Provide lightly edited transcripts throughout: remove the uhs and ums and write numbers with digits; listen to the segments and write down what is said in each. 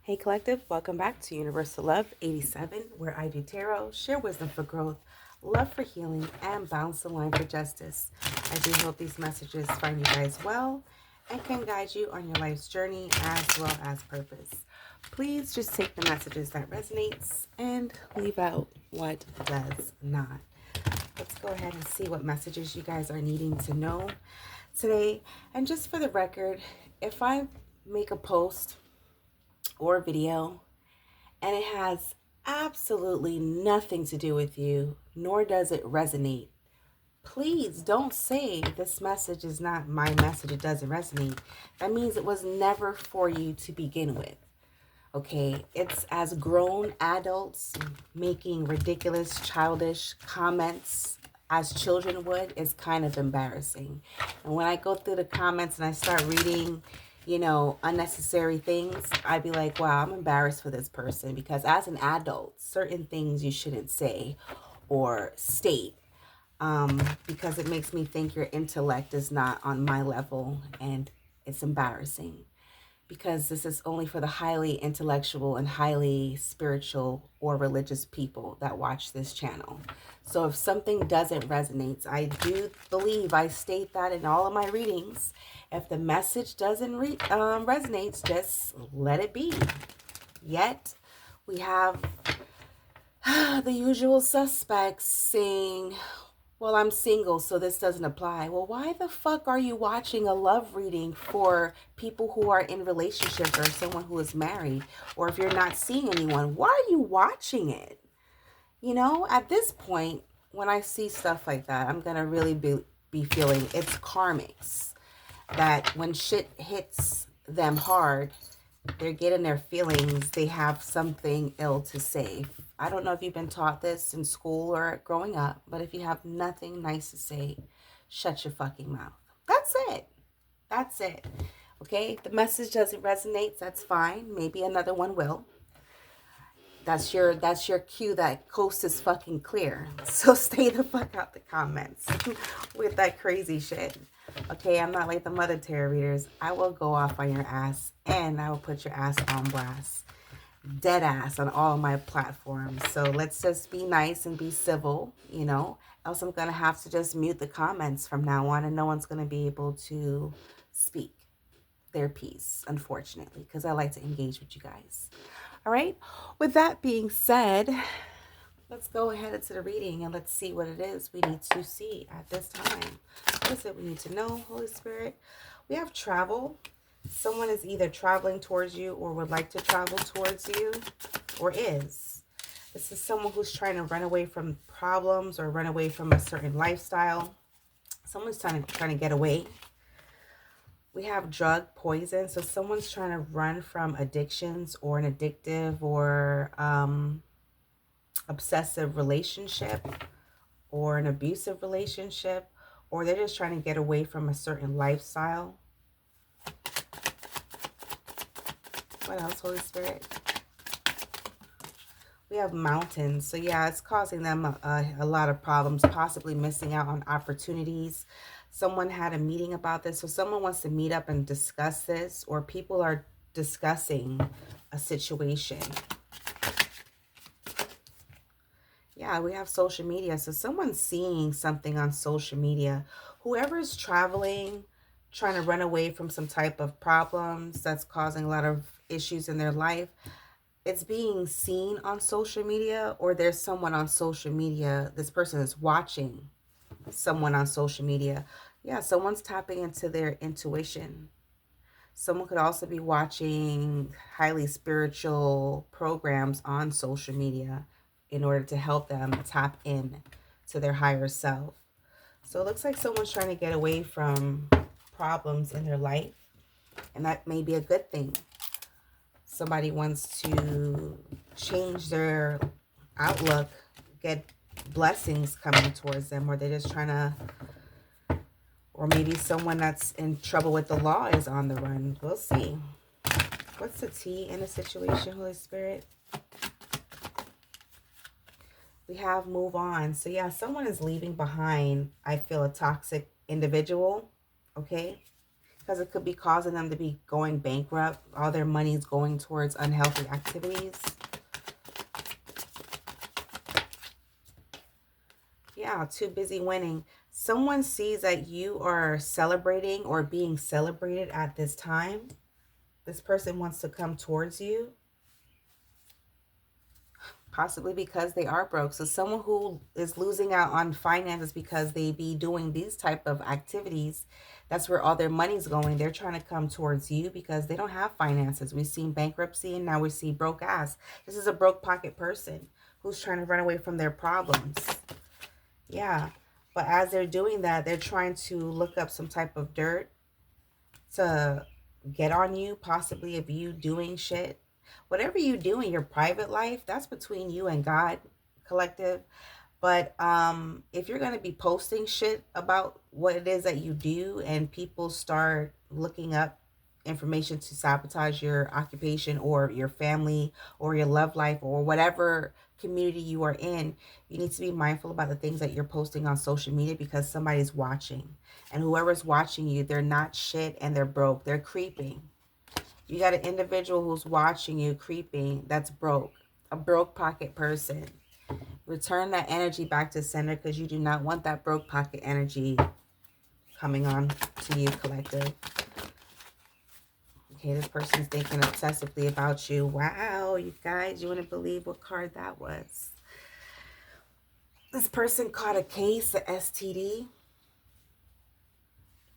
Hey Collective, welcome back to Universal Love 87, where I do tarot, share wisdom for growth, love for healing, and balance the line for justice. I do hope these messages find you guys well and can guide you on your life's journey as well as purpose. Please just take the messages that resonates and leave out what does not. Let's go ahead and see what messages you guys are needing to know today. And just for the record, if I make a post or a video and it has absolutely nothing to do with you, nor does it resonate, please don't say this message is not my message, it doesn't resonate. That means it was never for you to begin with. Okay, it's as grown adults making ridiculous, childish comments as children would is kind of embarrassing. And when I go through the comments and I start reading, unnecessary things, I'd be like, wow, I'm embarrassed for this person, because as an adult, certain things you shouldn't say or state, because it makes me think your intellect is not on my level, and it's embarrassing because this is only for the highly intellectual and highly spiritual or religious people that watch this channel. So if something doesn't resonate, I do believe I state that in all of my readings. If the message doesn't resonate, just let it be. Yet we have the usual suspects saying, well, I'm single, so this doesn't apply. Well, why the fuck are you watching a love reading for people who are in relationships or someone who is married? Or if you're not seeing anyone, why are you watching it? At this point, when I see stuff like that, I'm going to really be feeling it's karmics. That when shit hits them hard, they're getting their feelings, they have something ill to say. I don't know if you've been taught this in school or growing up, but if you have nothing nice to say, shut your fucking mouth. That's it. That's it. Okay? The message doesn't resonate, that's fine. Maybe another one will. That's your cue that coast is fucking clear. So stay the fuck out the comments with that crazy shit. Okay, I'm not like the mother tarot readers. I will go off on your ass and I will put your ass on blast. Dead ass on all my platforms. So let's just be nice and be civil, else I'm gonna have to just mute the comments from now on, and no one's gonna be able to speak their piece, unfortunately, because I like to engage with you guys. All right, with that being said, let's go ahead into the reading and let's see what it is we need to see at this time. What is it we need to know, Holy Spirit? We have travel. Someone is either traveling towards you or would like to travel towards you, or is. This is someone who's trying to run away from problems or run away from a certain lifestyle. Someone's trying to get away. We have drug poison. So someone's trying to run from addictions or an addictive or obsessive relationship or an abusive relationship, or they're just trying to get away from a certain lifestyle. What else, Holy Spirit? We have mountains. So yeah, it's causing them a lot of problems, possibly missing out on opportunities. Someone had a meeting about this. So someone wants to meet up and discuss this, or people are discussing a situation. Yeah, we have social media. So someone's seeing something on social media. Whoever's traveling, trying to run away from some type of problems that's causing a lot of issues in their life, it's being seen on social media, or there's someone on social media. This person is watching someone on social media. Yeah, someone's tapping into their intuition. Someone could also be watching highly spiritual programs on social media in order to help them tap in to their higher self. So it looks like someone's trying to get away from problems in their life, and that may be a good thing. Somebody wants to change their outlook, get blessings coming towards them, or they're just trying to, or maybe someone that's in trouble with the law is on the run. We'll see. What's the tea in the situation, Holy Spirit? We have move on. So yeah, someone is leaving behind, I feel, a toxic individual, okay? because it could be causing them to be going bankrupt. All their money is going towards unhealthy activities. Yeah, too busy winning. Someone sees that you are celebrating or being celebrated at this time. This person wants to come towards you, possibly because they are broke. So someone who is losing out on finances because they be doing these type of activities, that's where all their money's going. They're trying to come towards you because they don't have finances. We've seen bankruptcy and now we see broke ass. This is a broke pocket person who's trying to run away from their problems. Yeah. But as they're doing that, they're trying to look up some type of dirt to get on you, possibly of you doing shit. Whatever you do in your private life, that's between you and God, collective. But if you're going to be posting shit about what it is that you do and people start looking up information to sabotage your occupation or your family or your love life or whatever community you are in, you need to be mindful about the things that you're posting on social media because somebody's watching. And whoever's watching you, they're not shit and they're broke. They're creeping. You got an individual who's watching you creeping that's broke. A broke pocket person. Return that energy back to center because you do not want that broke pocket energy coming on to you, collective. Okay, this person's thinking obsessively about you. Wow, you guys, you wouldn't believe what card that was. This person caught a case, a STD.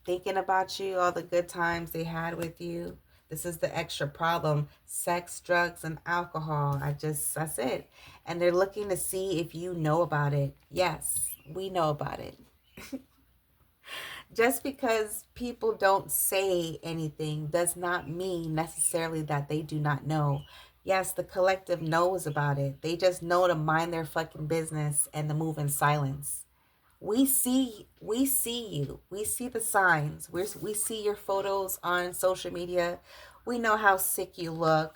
Thinking about you, all the good times they had with you. This is the extra problem. Sex, drugs, and alcohol. That's it. And they're looking to see if you know about it. Yes, we know about it. Just because people don't say anything does not mean necessarily that they do not know. Yes, the collective knows about it. They just know to mind their fucking business and to move in silence. We see you. We see the signs. We see your photos on social media. We know how sick you look.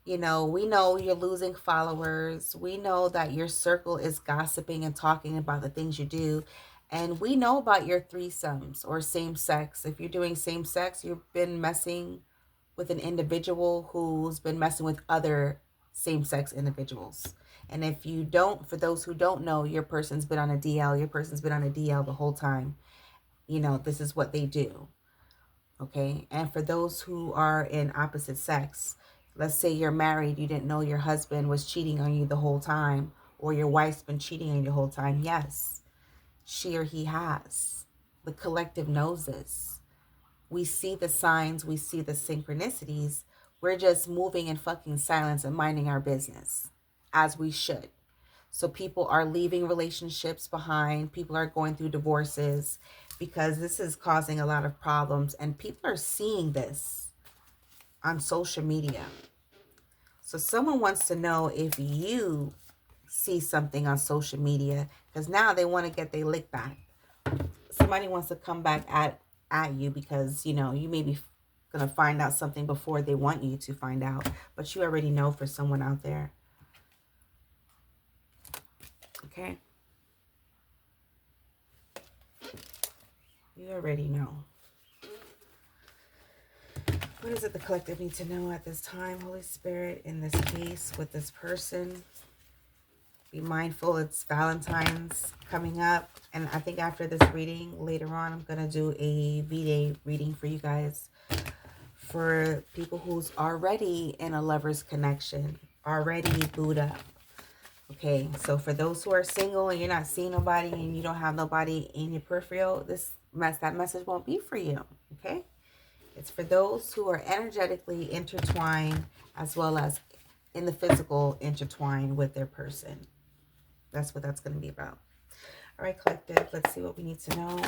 You know, we know you're losing followers. We know that your circle is gossiping and talking about the things you do. And we know about your threesomes or same sex. If you're doing same sex, you've been messing with an individual who's been messing with other same sex individuals. And if you don't, for those who don't know, your person's been on a DL, your person's been on a DL the whole time. You know, this is what they do. Okay. And for those who are in opposite sex, let's say you're married, you didn't know your husband was cheating on you the whole time, or your wife's been cheating on you the whole time. Yes, she or he has. The collective knows this. We see the signs, we see the synchronicities. We're just moving in fucking silence and minding our business, as we should. So people are leaving relationships behind. People are going through divorces because this is causing a lot of problems. And people are seeing this on social media. So someone wants to know if you see something on social media because now they want to get their lick back. Somebody wants to come back at you because, you know, you may be going to find out something before they want you to find out. But you already know for someone out there. Okay? You already know. What is it the collective need to know at this time, Holy Spirit, in this case with this person? Be mindful, it's Valentine's coming up. And I think after this reading, later on, I'm going to do a V-Day reading for you guys. For people who's already in a lover's connection, already booed up. Okay, so for those who are single and you're not seeing nobody and you don't have nobody in your peripheral, that message won't be for you. Okay? It's for those who are energetically intertwined as well as in the physical intertwined with their person. That's what that's going to be about. All right, collective, let's see what we need to know.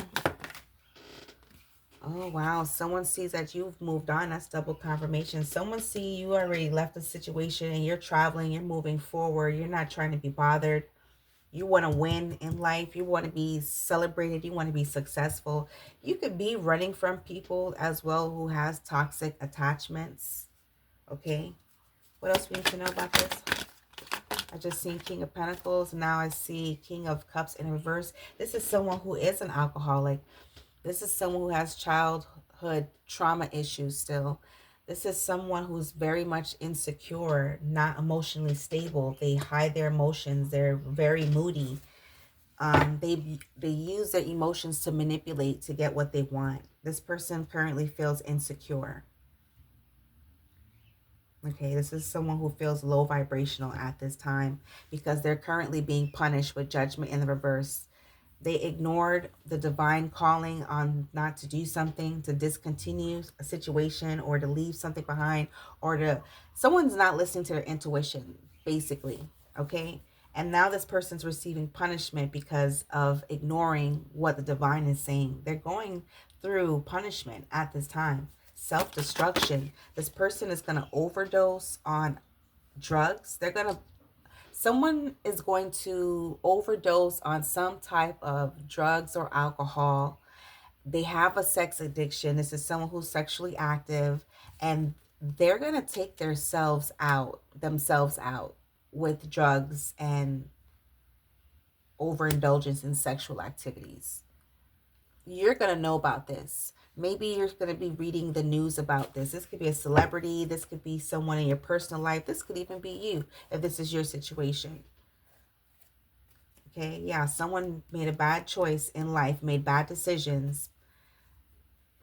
Oh, wow. Someone sees that you've moved on. That's double confirmation. Someone see you already left the situation and you're traveling. You're moving forward. You're not trying to be bothered. You want to win in life. You want to be celebrated. You want to be successful. You could be running from people as well who has toxic attachments. Okay. What else we need to know about this? I just seen King of Pentacles. Now I see King of Cups in reverse. This is someone who is an alcoholic. This is someone who has childhood trauma issues still. This is someone who's very much insecure, not emotionally stable. They hide their emotions. They're very moody. They use their emotions to manipulate to get what they want. This person currently feels insecure. Okay, this is someone who feels low vibrational at this time because they're currently being punished with judgment in the reverse. They ignored the divine calling on not to do something, to discontinue a situation, or to leave something behind, or to someone's not listening to their intuition, basically. Okay. And now this person's receiving punishment because of ignoring what the divine is saying. They're going through punishment at this time. Self-destruction. This person is going to overdose on drugs. Someone is going to overdose on some type of drugs or alcohol. They have a sex addiction. This is someone who's sexually active, and they're going to take themselves out with drugs and overindulgence in sexual activities. You're going to know about this. Maybe you're going to be reading the news about this. This could be a celebrity. This could be someone in your personal life. This could even be you if this is your situation. Okay, yeah, someone made a bad choice in life, made bad decisions,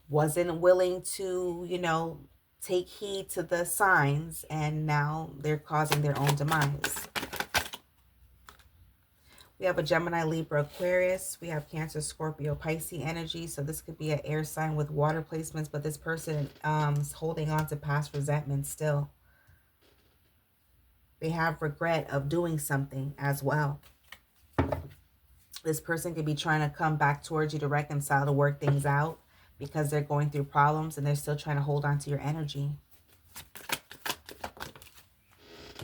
wasn't willing to, take heed to the signs, and now they're causing their own demise. We have a Gemini, Libra, Aquarius. We have Cancer, Scorpio, Pisces energy. So this could be an air sign with water placements, but this person is holding on to past resentment still. They have regret of doing something as well. This person could be trying to come back towards you to reconcile, to work things out, because they're going through problems and they're still trying to hold on to your energy.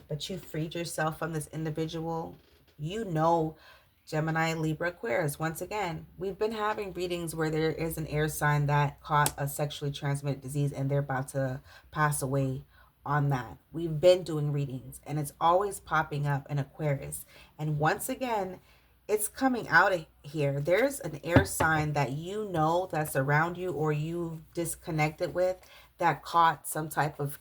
But you freed yourself from this individual. Gemini, Libra, Aquarius. Once again, we've been having readings where there is an air sign that caught a sexually transmitted disease and they're about to pass away on that. We've been doing readings and it's always popping up in Aquarius. And once again, it's coming out of here. There's an air sign that that's around you or you disconnected with that caught some type of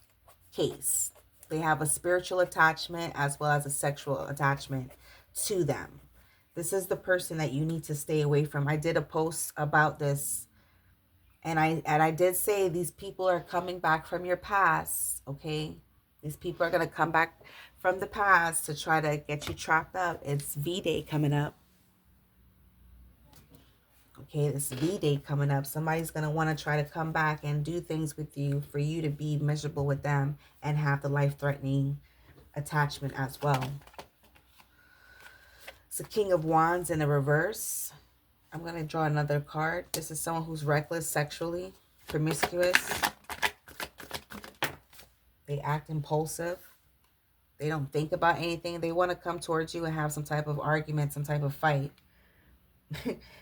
case. They have a spiritual attachment as well as a sexual attachment to them. This is the person that you need to stay away from. I did a post about this, and I did say these people are coming back from your past, okay? These people are going to come back from the past to try to get you trapped up. It's V-Day coming up. Okay, this V-Day coming up. Somebody's going to want to try to come back and do things with you for you to be miserable with them and have the life-threatening attachment as well. It's the King of Wands in the reverse. I'm going to draw another card. This is someone who's reckless sexually, promiscuous. They act impulsive. They don't think about anything. They want to come towards you and have some type of argument, some type of fight.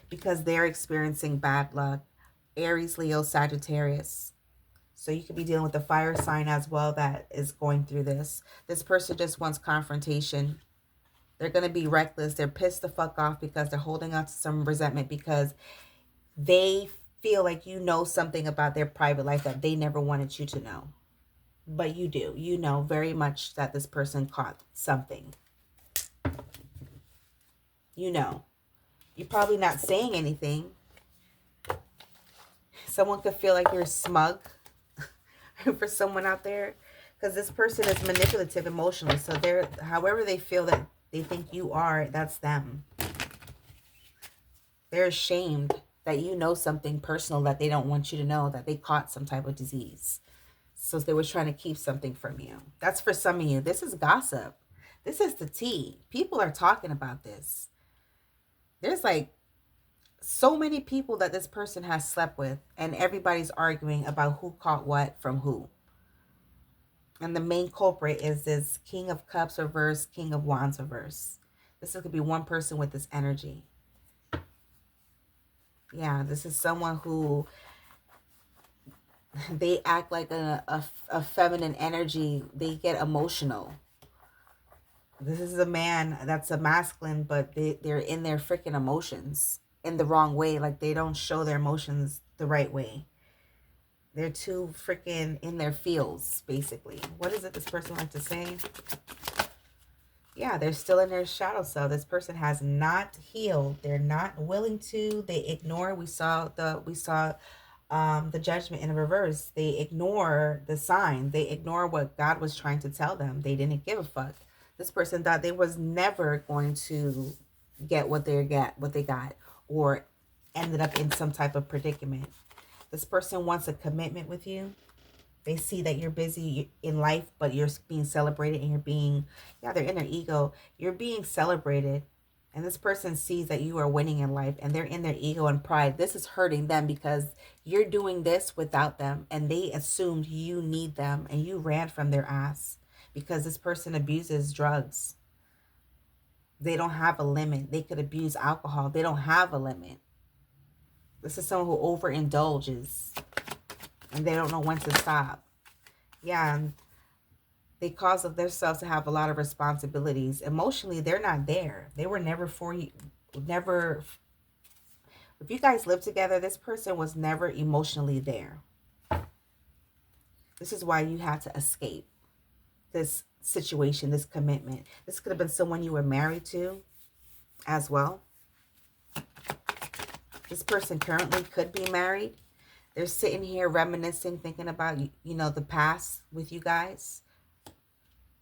Because they're experiencing bad luck. Aries, Leo, Sagittarius. So you could be dealing with a fire sign as well that is going through this. This person just wants confrontation. They're going to be reckless. They're pissed the fuck off because they're holding on to some resentment because they feel like you know something about their private life that they never wanted you to know. But you do. You know very much that this person caught something. You know. You're probably not saying anything. Someone could feel like you're smug for someone out there. Because this person is manipulative emotionally. So however they feel that they think you are, that's them. They're ashamed that you know something personal that they don't want you to know, that they caught some type of disease. So they were trying to keep something from you. That's for some of you. This is gossip. This is the tea. People are talking about this. There's like so many people that this person has slept with, and everybody's arguing about who caught what from who. And the main culprit is this King of Cups reverse, King of Wands reverse. This could be one person with this energy. Yeah, this is someone who they act like a feminine energy. They get emotional. This is a man that's a masculine, but they're in their freaking emotions in the wrong way. Like they don't show their emotions the right way. They're too freaking in their fields, basically. What is it this person likes to say? Yeah, they're still in their shadow self. This person has not healed. They're not willing to. They ignore. We saw the judgment in reverse. They ignore the sign. They ignore what God was trying to tell them. They didn't give a fuck. This person thought they was never going to get what they got, or ended up in some type of predicament. This person wants a commitment with you. They see that you're busy in life, but you're being celebrated, and they're in their ego. You're being celebrated. And this person sees that you are winning in life, and they're in their ego and pride. This is hurting them because you're doing this without them, and they assumed you need them, and you ran from their ass because this person abuses drugs. They don't have a limit. They could abuse alcohol. They don't have a limit. This is someone who overindulges, and they don't know when to stop. Yeah, and they cause of themselves to have a lot of responsibilities. Emotionally, they're not there. They were never for you. Never. If you guys live together, this person was never emotionally there. This is why you had to escape this situation, this commitment. This could have been someone you were married to as well. This person currently could be married. They're sitting here reminiscing, thinking about, the past with you guys.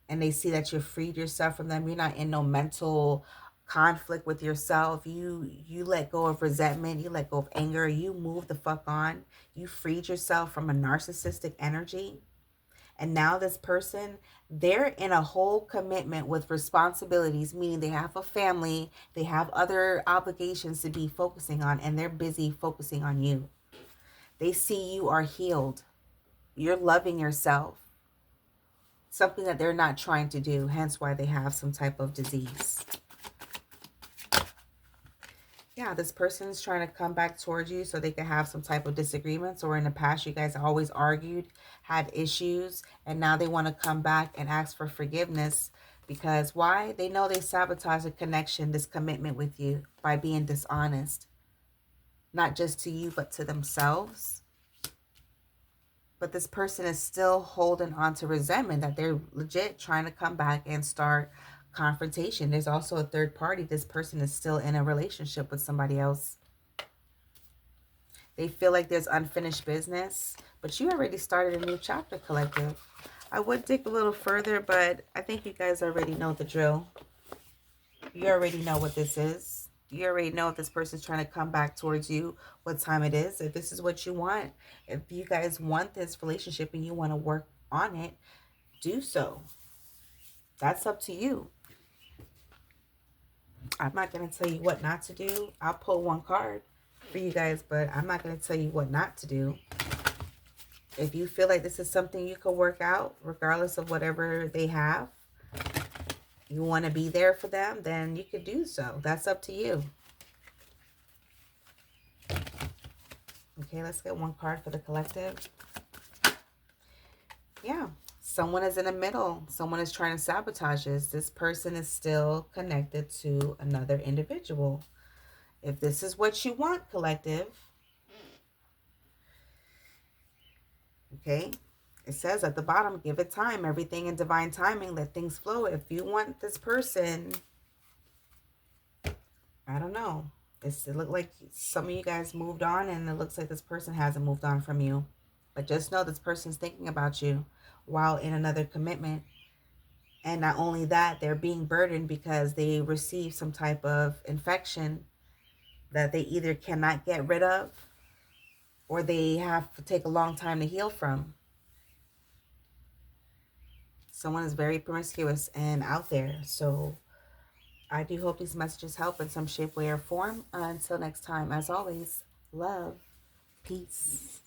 And they see that you've freed yourself from them. You're not in no mental conflict with yourself. You let go of resentment. You let go of anger. You move the fuck on. You freed yourself from a narcissistic energy. And now this person, they're in a whole commitment with responsibilities, meaning they have a family, they have other obligations to be focusing on, and they're busy focusing on you. They see you are healed. You're loving yourself. Something that they're not trying to do, hence why they have some type of disease. Yeah, this person is trying to come back towards you so they can have some type of disagreements, or in the past you guys always argued, had issues, and now they want to come back and ask for forgiveness. Because why? They know they sabotaged the connection, this commitment with you, by being dishonest. Not just to you, but to themselves. But this person is still holding on to resentment, that they're legit trying to come back and start confrontation. There's also a third party. This person is still in a relationship with somebody else. They feel like there's unfinished business, but you already started a new chapter, collective. I would dig a little further, but I think you guys already know the drill. You already know what this is. You already know if this person's trying to come back towards you, what time it is. If this is what you want, if you guys want this relationship and you want to work on it, do so. That's up to you. I'm not going to tell you what not to do. I'll pull one card for you guys, but I'm not going to tell you what not to do. If you feel like this is something you can work out, regardless of whatever they have, you want to be there for them, then you could do so. That's up to you. Okay, let's get one card for the collective. Yeah, someone is in the middle. Someone is trying to sabotage this. This person is still connected to another individual. If this is what you want, collective, okay, it says at the bottom, give it time. Everything in divine timing. Let things flow. If you want this person, I don't know. It looked like some of you guys moved on, and it looks like this person hasn't moved on from you. But just know this person's thinking about you while in another commitment. And not only that, they're being burdened because they received some type of infection that they either cannot get rid of, or they have to take a long time to heal from. Someone is very promiscuous and out there. So I do hope these messages help in some shape, way, or form. Until next time, as always, love, peace.